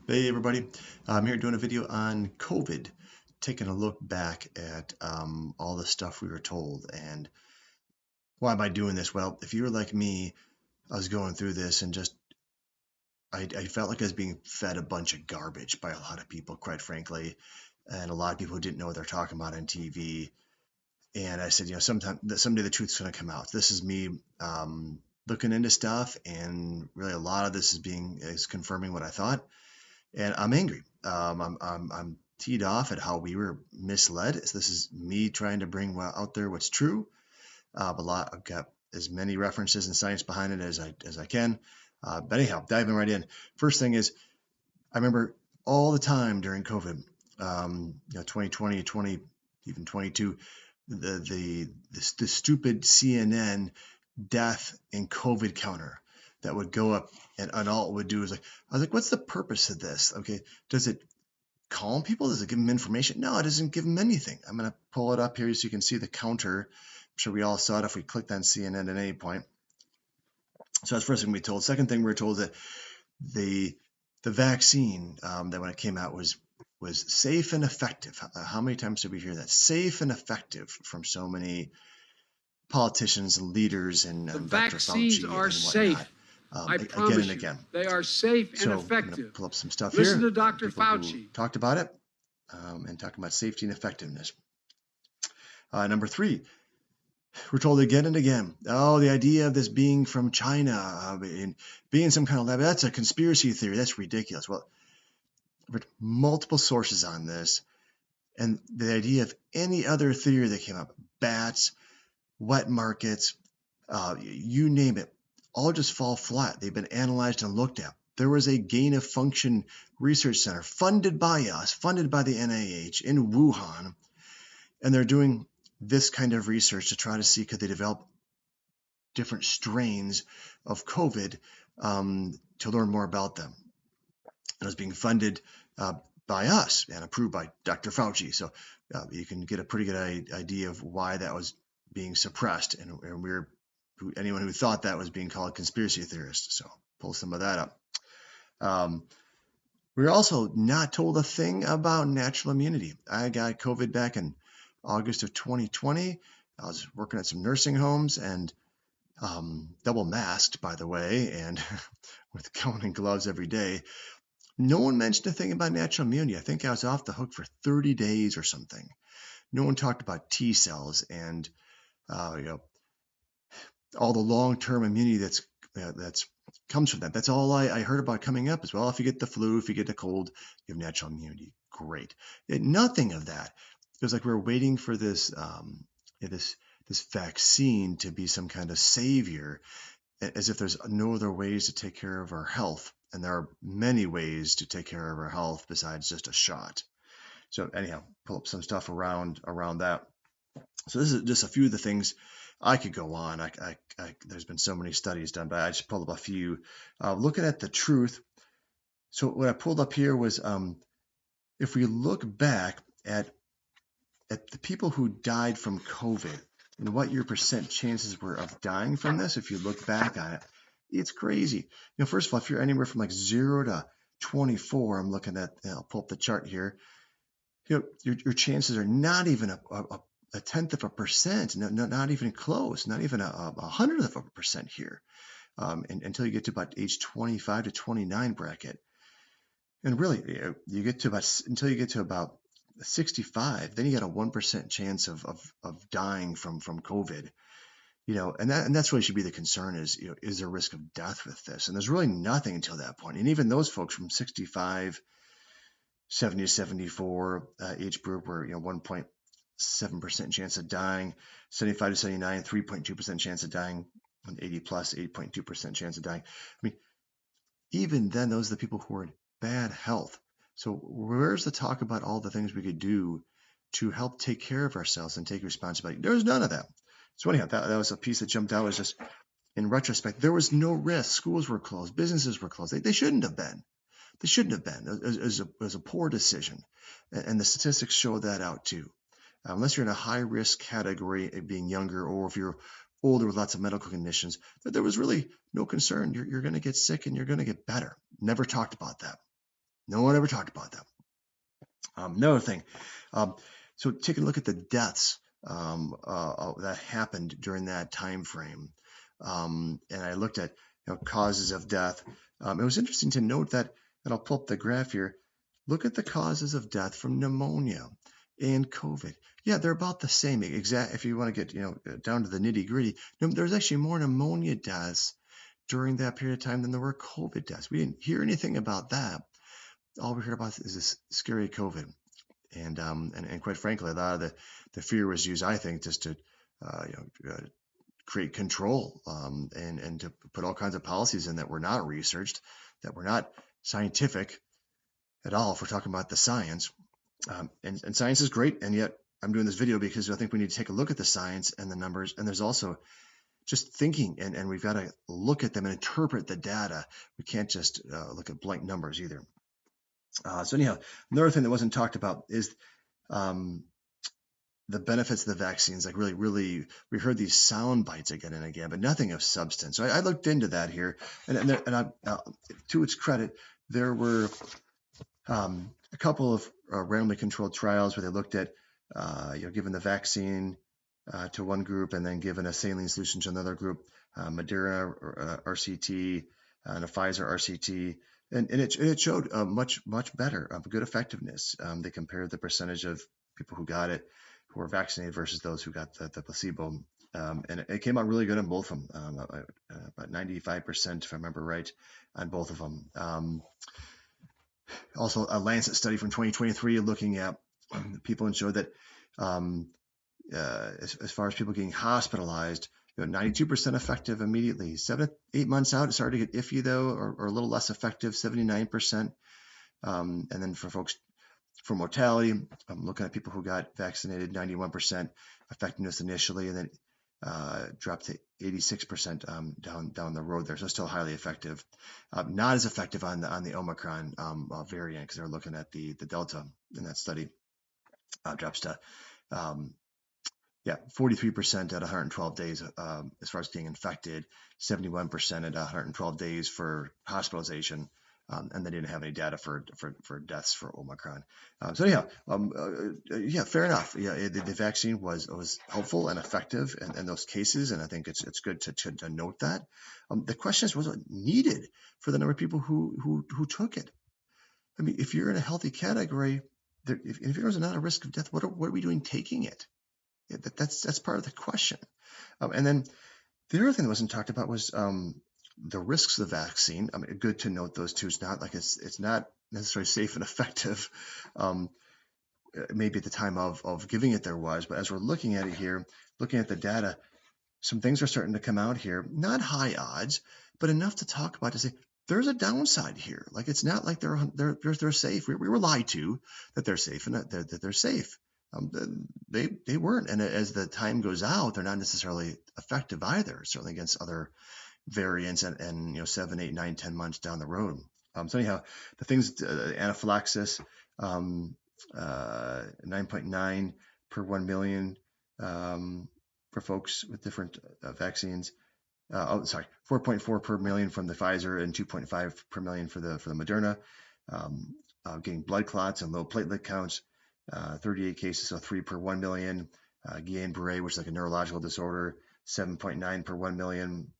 Hey everybody, I'm here doing a video on COVID, taking a look back at all the stuff we were told. And why am I doing this? Well, if you were like me, I was going through this and just I felt like I was being fed a bunch of garbage by a lot of people, quite frankly, and a lot of people who didn't know what they're talking about on TV. And I said, someday the truth's going to come out. This is me looking into stuff, and really a lot of this is confirming what I thought. And I'm angry. I'm teed off at how we were misled. So this is me trying to bring out there what's true. I've got as many references and science behind it as I can. But anyhow, diving right in. First thing is, I remember all the time during COVID, 2020, 20, even 22, the stupid CNN death and COVID counter that would go up, and all it would do is I was like, what's the purpose of this? Okay, does it calm people? Does it give them information? No, it doesn't give them anything. I'm going to pull it up here so you can see the counter. I'm sure we all saw it if we clicked on CNN at any point. So that's the first thing we told. Second thing we were told that the vaccine that when it came out was safe and effective. How many times did we hear that? Safe and effective from so many politicians and leaders and The Dr. vaccines Fauci are and safe. whatnot, I again promise and you, again. they are safe and So I'm going to effective. pull up some stuff Listen here. to Dr. People who Fauci. talked about it and talking about safety and effectiveness. Number three, we're told again and again, oh, the idea of this being from China and being some kind of lab, that's a conspiracy theory. That's ridiculous. Well, there were multiple sources on this. And the idea of any other theory that came up, bats, wet markets, you name it, all just fall flat. They've been analyzed and looked at. There was a gain of function research center funded by us, funded by the NIH in Wuhan, and they're doing this kind of research to try to see could they develop different strains of COVID to learn more about them. It was being funded by us and approved by Dr. Fauci. So you can get a pretty good idea of why that was being suppressed. And anyone who thought that was being called conspiracy theorists. So pull some of that up. We were also not told a thing about natural immunity. I got COVID back in August of 2020. I was working at some nursing homes and double masked, by the way, and with gown and gloves every day. No one mentioned a thing about natural immunity. I think I was off the hook for 30 days or something. No one talked about T cells and all the long-term immunity that's comes from that. That's all I heard about coming up as well. If you get the flu, if you get the cold, you have natural immunity. Great. Nothing of that. It was like we were waiting for this vaccine to be some kind of savior, as if there's no other ways to take care of our health. And there are many ways to take care of our health besides just a shot. So anyhow, pull up some stuff around that. So this is just a few of the things. I could go on. There's been so many studies done, but I just pulled up a few. Looking at the truth. So what I pulled up here was if we look back at the people who died from COVID and what your percent chances were of dying from this, if you look back on it, it's crazy. First of all, if you're anywhere from like 0 to 24, I'm looking at, I'll pull up the chart here. Your chances are not even a tenth of a percent, not even close, not even a hundredth of a percent here, until you get to about age 25 to 29 bracket. And really, you get to until you get to about 65, then you got a 1% chance of dying from COVID. And that's really should be the concern is there a risk of death with this? And there's really nothing until that point. And even those folks from 65, 70 to 74 age group were 1.7% chance of dying, 75 to 79, 3.2% chance of dying, and 80 plus 8.2% chance of dying. I mean, even then, those are the people who are in bad health. So where's the talk about all the things we could do to help take care of ourselves and take responsibility? There's none of that. So anyhow, that was a piece that jumped out. Was just in retrospect, there was no risk. Schools were closed, businesses were closed. They shouldn't have been. They shouldn't have been. It was a poor decision, and the statistics show that out too. Unless you're in a high risk category, being younger, or if you're older with lots of medical conditions, that there was really no concern. You're going to get sick and you're going to get better. Never talked about that. No one ever talked about that. Another thing, so taking a look at the deaths that happened during that time frame, and I looked at causes of death. It was interesting to note that, and I'll pull up the graph here. Look at the causes of death from pneumonia and COVID. Yeah, they're about the same. Exact. If you want to get down to the nitty gritty, there's actually more pneumonia deaths during that period of time than there were COVID deaths. We didn't hear anything about that. All we heard about is this scary COVID. And quite frankly, a lot of the fear was used, I think, just to create control and to put all kinds of policies in that were not researched, that were not scientific at all. If we're talking about the science, and science is great, and yet I'm doing this video because I think we need to take a look at the science and the numbers. And there's also just thinking, and we've got to look at them and interpret the data. We can't just look at blank numbers either. So anyhow, another thing that wasn't talked about is the benefits of the vaccines. Like really, we heard these sound bites again and again, but nothing of substance. So I looked into that here, and to its credit, there were a couple of randomly controlled trials where they looked at given the vaccine to one group and then given a saline solution to another group, Moderna RCT and a Pfizer RCT. And it showed much better, good effectiveness. They compared the percentage of people who got it, who were vaccinated versus those who got the placebo. And it came out really good on both of them, about 95%, if I remember right, on both of them. Also, a Lancet study from 2023 looking at people and showed that as far as people getting hospitalized, 92% effective immediately. 7 to 8 months out, it started to get iffy though, or a little less effective, 79%. And then for folks for mortality, I'm looking at people who got vaccinated, 91% effectiveness initially, and then dropped to 86% down the road there. So still highly effective. Not as effective on the Omicron variant because they're looking at the Delta in that study. Drops to 43% at 112 days as far as getting infected, 71% at 112 days for hospitalization, and they didn't have any data for deaths for Omicron. So anyhow, fair enough. Yeah, the vaccine was helpful and effective in those cases, and I think it's good to note that. The question is, was it needed for the number of people who took it? I mean, if you're in a healthy category, if there's not a risk of death, what are we doing taking it? That's part of the question. And then the other thing that wasn't talked about was the risks of the vaccine. I mean, good to note those two. It's not like it's not necessarily safe and effective. Maybe at the time of giving it there was, but as we're looking at it here, looking at the data, some things are starting to come out here. Not high odds, but enough to talk about to say there's a downside here. Like it's not like they're safe. We were lied to that they're safe and that they're safe. They weren't, and as the time goes out, they're not necessarily effective either. Certainly against other variants, and 7, 8, 9, 10 months down the road. So anyhow, the things anaphylaxis, 9.9 per 1 million for folks with different vaccines. 4.4 per million from the Pfizer and 2.5 per million for the Moderna. Getting blood clots and low platelet counts. 38 cases, so 3 per 1 million. Guillain-Barré, which is like a neurological disorder, 7.9 per 1 million.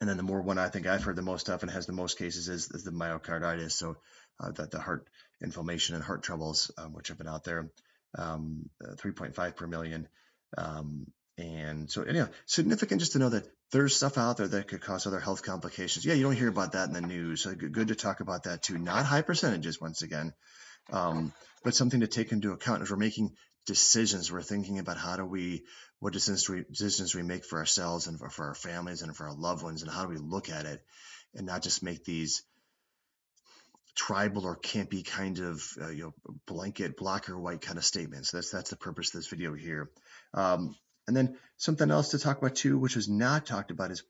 And then the more one I think I've heard the most of and has the most cases is the myocarditis, so the heart inflammation and heart troubles, which have been out there, 3.5 per million. And so anyhow, significant just to know that there's stuff out there that could cause other health complications. Yeah, you don't hear about that in the news. So good to talk about that too. Not high percentages once again. But something to take into account as we're making decisions. We're thinking about what decisions we make for ourselves and for our families and for our loved ones, and how do we look at it, and not just make these tribal or campy kind of blanket black or white kind of statements. That's the purpose of this video here. And then something else to talk about too, which was not talked about, is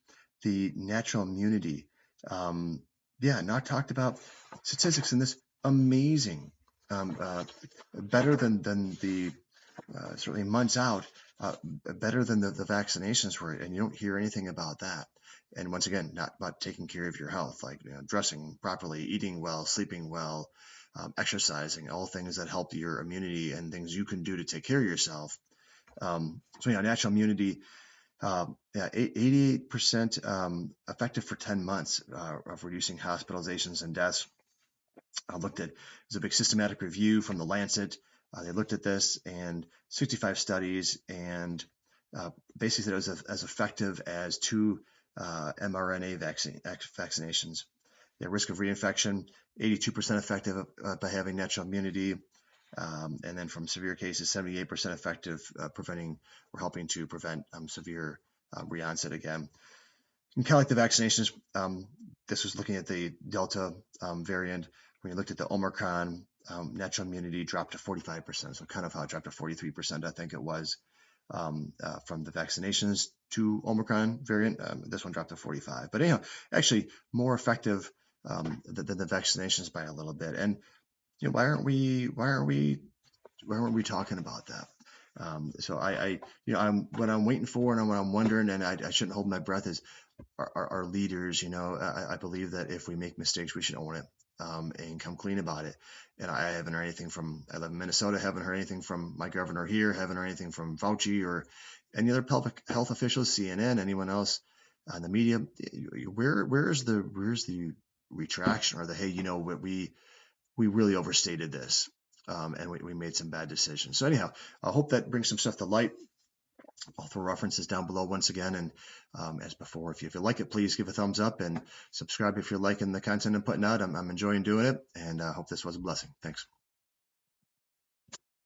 the natural immunity. Not talked about. Statistics in this amazing. Better than the certainly months out, better than the vaccinations were, and you don't hear anything about that. And once again, not about taking care of your health, like dressing properly, eating well, sleeping well, exercising, all things that help your immunity and things you can do to take care of yourself. Natural immunity, 88% effective for 10 months of reducing hospitalizations and deaths. There's a big systematic review from the Lancet. They looked at this and 65 studies, and basically said it was as effective as 2 mRNA vaccinations. The risk of reinfection, 82% effective by having natural immunity. And then from severe cases, 78% effective preventing or helping to prevent severe re-onset again. And kind of like the vaccinations, this was looking at the Delta variant. When you looked at the Omicron, natural immunity dropped to 45%. So kind of how it dropped to 43%, I think it was, from the vaccinations to Omicron variant. This one dropped to 45. But anyhow, actually more effective than the vaccinations by a little bit. And why aren't we talking about that? So what I'm waiting for, and what I'm wondering, and I shouldn't hold my breath, is our leaders. I believe that if we make mistakes, we should own it and come clean about it. And I haven't heard anything I live in Minnesota, haven't heard anything from my governor here, haven't heard anything from Fauci or any other public health officials, CNN, anyone else on the media. Where's the retraction or the, hey, we really overstated this, and we made some bad decisions. So anyhow, I hope that brings some stuff to light. I'll throw references down below once again. And as before, if you like it, please give a thumbs up and subscribe if you're liking the content I'm putting out. I'm enjoying doing it, and I hope this was a blessing. Thanks.